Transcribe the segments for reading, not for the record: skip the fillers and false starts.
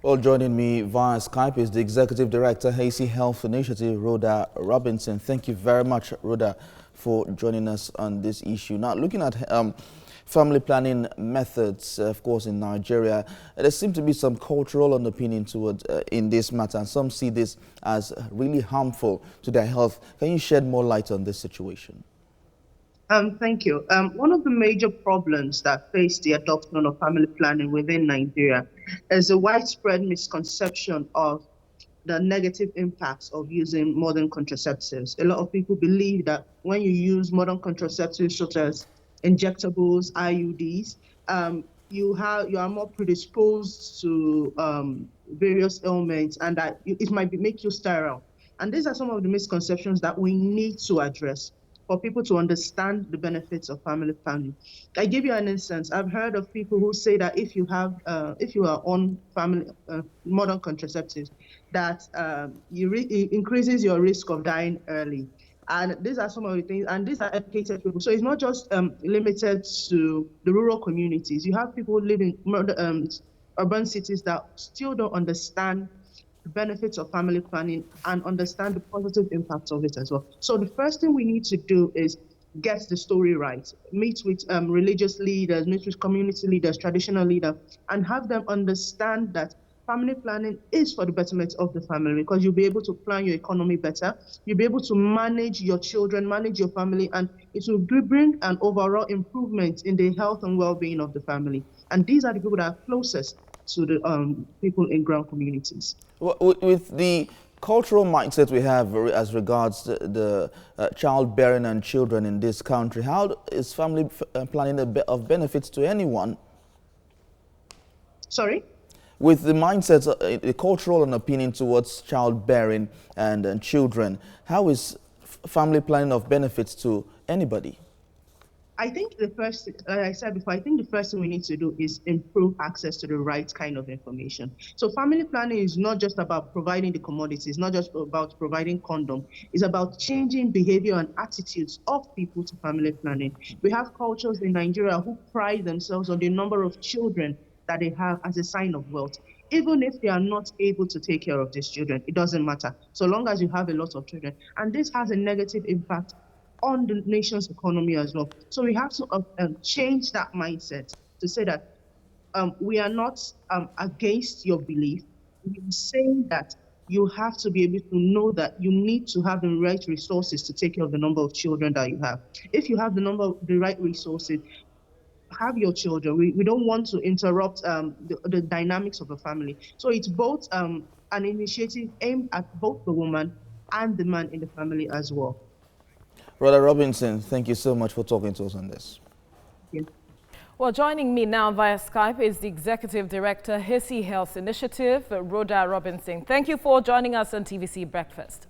Well, joining me via Skype is the Executive Director, Hazy Health Initiative, Rhoda Robinson. Thank you very much, Rhoda, for joining us on this issue. Now, looking at family planning methods, of course, in Nigeria, there seems to be some cultural underpinning towards in this matter, and some see this as really harmful to their health. Can you shed more light on this situation? Thank you. One of the major problems that face the adoption of family planning within Nigeria is a widespread misconception of the negative impacts of using modern contraceptives. A lot of people believe that when you use modern contraceptives such as injectables, IUDs, you are more predisposed to various ailments, and that it might make you sterile. And these are some of the misconceptions that we need to address for people to understand the benefits of family planning. I give you an instance. I've heard of people who say that if you are on family modern contraceptives, that it increases your risk of dying early. And these are some of the things, and these are educated people. So it's not just limited to the rural communities. You have people living in urban cities that still don't understand the benefits of family planning and understand the positive impacts of it as well. So the first thing we need to do is get the story right, meet with religious leaders, meet with community leaders, traditional leaders, and have them understand that family planning is for the betterment of the family, because you'll be able to plan your economy better, you'll be able to manage your children, manage your family, and it will bring an overall improvement in the health and well-being of the family. And these are the people that are closest to the people in ground communities. With the cultural mindset we have as regards the childbearing and children in this country, how is family planning of benefits to anyone? Sorry? With the mindset, the cultural and opinion towards childbearing and children, how is family planning of benefits to anybody? I think the first, like I said before, I think the first thing we need to do is improve access to the right kind of information. So family planning is not just about providing the commodities, it's not just about providing condom. It's about changing behavior and attitudes of people to family planning. We have cultures in Nigeria who pride themselves on the number of children that they have as a sign of wealth. Even if they are not able to take care of these children, it doesn't matter, so long as you have a lot of children. And this has a negative impact on the nation's economy as well. So we have to change that mindset to say that we are not against your belief. We are saying that you have to be able to know that you need to have the right resources to take care of the number of children that you have. If you have the right resources, have your children. We don't want to interrupt the dynamics of a family. So it's both an initiative aimed at both the woman and the man in the family as well. Rhoda Robinson, thank you so much for talking to us on this. Yes. Well, joining me now via Skype is the Executive Director, Hazy Health Initiative, Rhoda Robinson. Thank you for joining us on TVC Breakfast.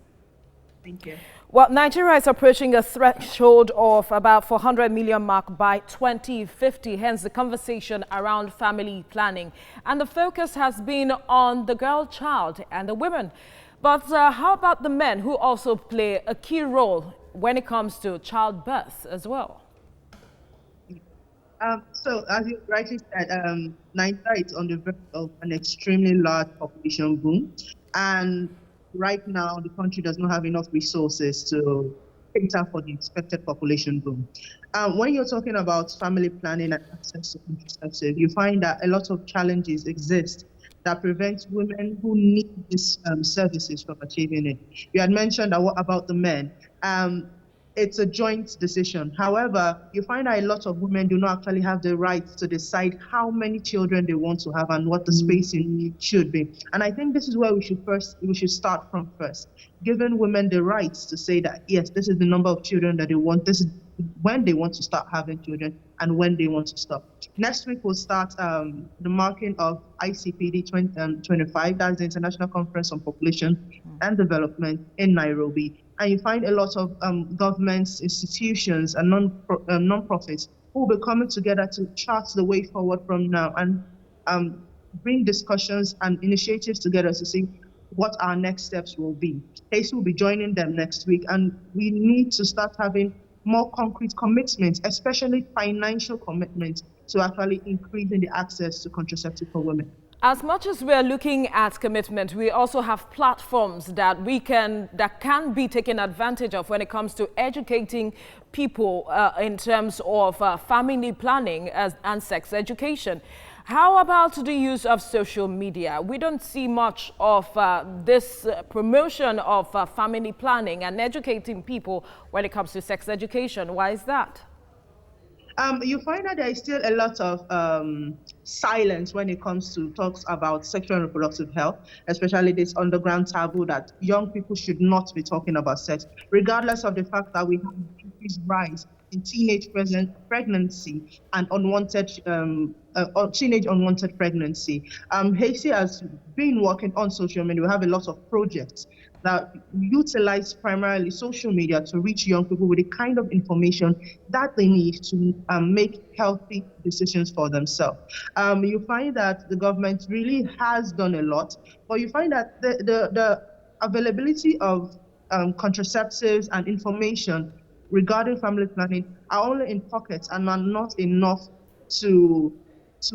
Thank you. Well, Nigeria is approaching a threshold of about 400 million mark by 2050, hence the conversation around family planning. And the focus has been on the girl child and the women. But how about the men who also play a key role when it comes to childbirth as well? So, as you rightly said, Nigeria is on the verge of an extremely large population boom. And right now, the country does not have enough resources to cater for the expected population boom. When you're talking about family planning and access to contraceptive, you find that a lot of challenges exist that prevents women who need these services from achieving it. You had mentioned that what about the men? It's a joint decision. However, you find that a lot of women do not actually have the right to decide how many children they want to have and what the spacing should be. And I think this is where we should start from first, giving women the rights to say that, yes, this is the number of children that they want, this is when they want to start having children and when they want to stop. Next week, we'll start the marking of ICPD 2025, that's the International Conference on Population and Development in Nairobi. And you find a lot of governments, institutions, and non-profits who will be coming together to chart the way forward from now and bring discussions and initiatives together to see what our next steps will be. Hazy will be joining them next week, and we need to start having more concrete commitments, especially financial commitments, to actually increasing the access to contraceptive for women. As much as we're looking at commitment, we also have platforms that can be taken advantage of when it comes to educating people in terms of family planning and sex education. How about the use of social media? We don't see much of this promotion of family planning and educating people when it comes to sex education. Why is that? You find that there is still a lot of silence when it comes to talks about sexual and reproductive health, especially this underground taboo that young people should not be talking about sex, regardless of the fact that we have an increased rise in teenage pregnancy and teenage unwanted pregnancy. Hasty has been working on social media. We have a lot of projects that utilize primarily social media to reach young people with the kind of information that they need to make healthy decisions for themselves. You find that the government really has done a lot, but you find that the availability of contraceptives and information regarding family planning are only in pockets and are not enough to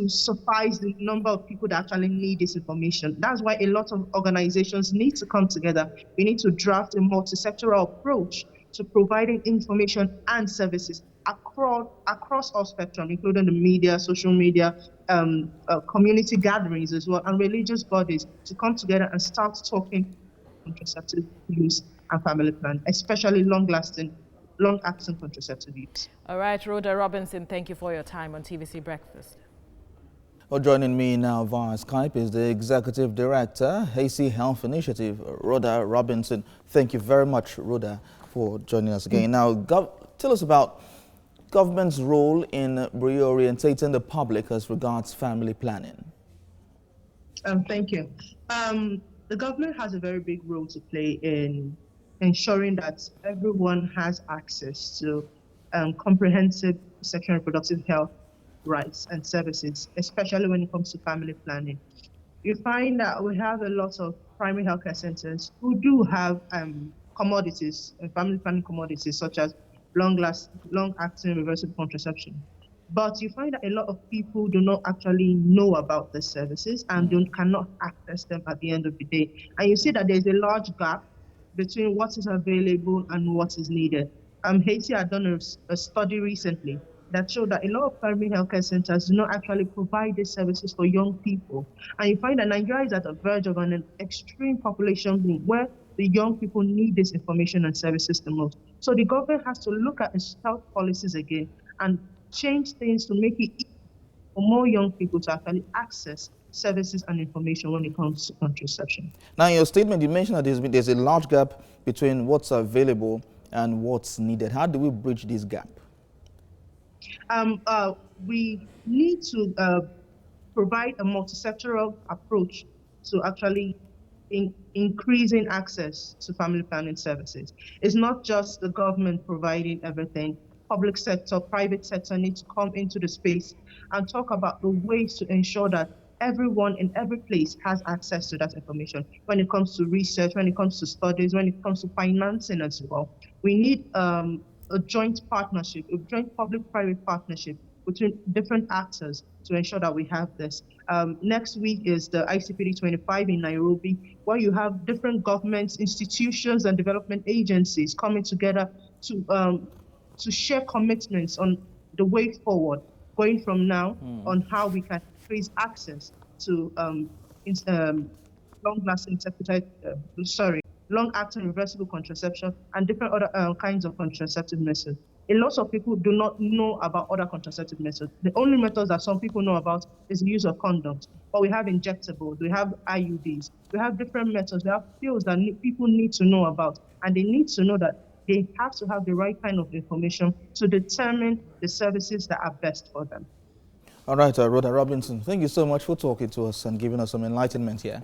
suffice the number of people that actually need this information. That's why a lot of organizations need to come together. We need to draft a multi-sectoral approach to providing information and services across all spectrum, including the media, social media, community gatherings as well, and religious bodies to come together and start talking contraceptive use and family plan, especially long-acting contraceptive use. All right, Rhoda Robinson, thank you for your time on TVC Breakfast. Well, joining me now via Skype is the Executive Director, Hasty Health Initiative, Rhoda Robinson. Thank you very much, Rhoda, for joining us again. Now, tell us about government's role in reorientating the public as regards family planning. Thank you. The government has a very big role to play in ensuring that everyone has access to comprehensive sexual and reproductive health rights and services, especially when it comes to family planning. You find that we have a lot of primary healthcare centers who do have commodities, family planning commodities, such as long-acting reversible contraception. But you find that a lot of people do not actually know about the services and cannot access them at the end of the day. And you see that there's a large gap between what is available and what is needed. Haiti had done a study recently that showed that a lot of primary healthcare centers do not actually provide these services for young people. And you find that Nigeria is at the verge of an extreme population boom where the young people need this information and services the most. So the government has to look at its health policies again and change things to make it easy for more young people to actually access services and information when it comes to contraception. Now, in your statement, you mentioned that there's a large gap between what's available and what's needed. How do we bridge this gap? We need to provide a multi-sectoral approach to actually increasing access to family planning services. It's not just the government providing everything. Public sector, private sector need to come into the space and talk about the ways to ensure that everyone in every place has access to that information when it comes to research, when it comes to studies, when it comes to financing as well. We need a joint partnership, a joint public-private partnership between different actors to ensure that we have this. Next week is the ICPD 25 in Nairobi, where you have different governments, institutions, and development agencies coming together to share commitments on the way forward, going from now on how we can increase access to long-acting reversible contraception and different other kinds of contraceptive methods. A lot of people do not know about other contraceptive methods. The only methods that some people know about is the use of condoms. But we have injectables, we have IUDs, we have different methods, we have pills that people need to know about, and they need to know that they have to have the right kind of information to determine the services that are best for them. All right, Rhoda Robinson, thank you so much for talking to us and giving us some enlightenment here.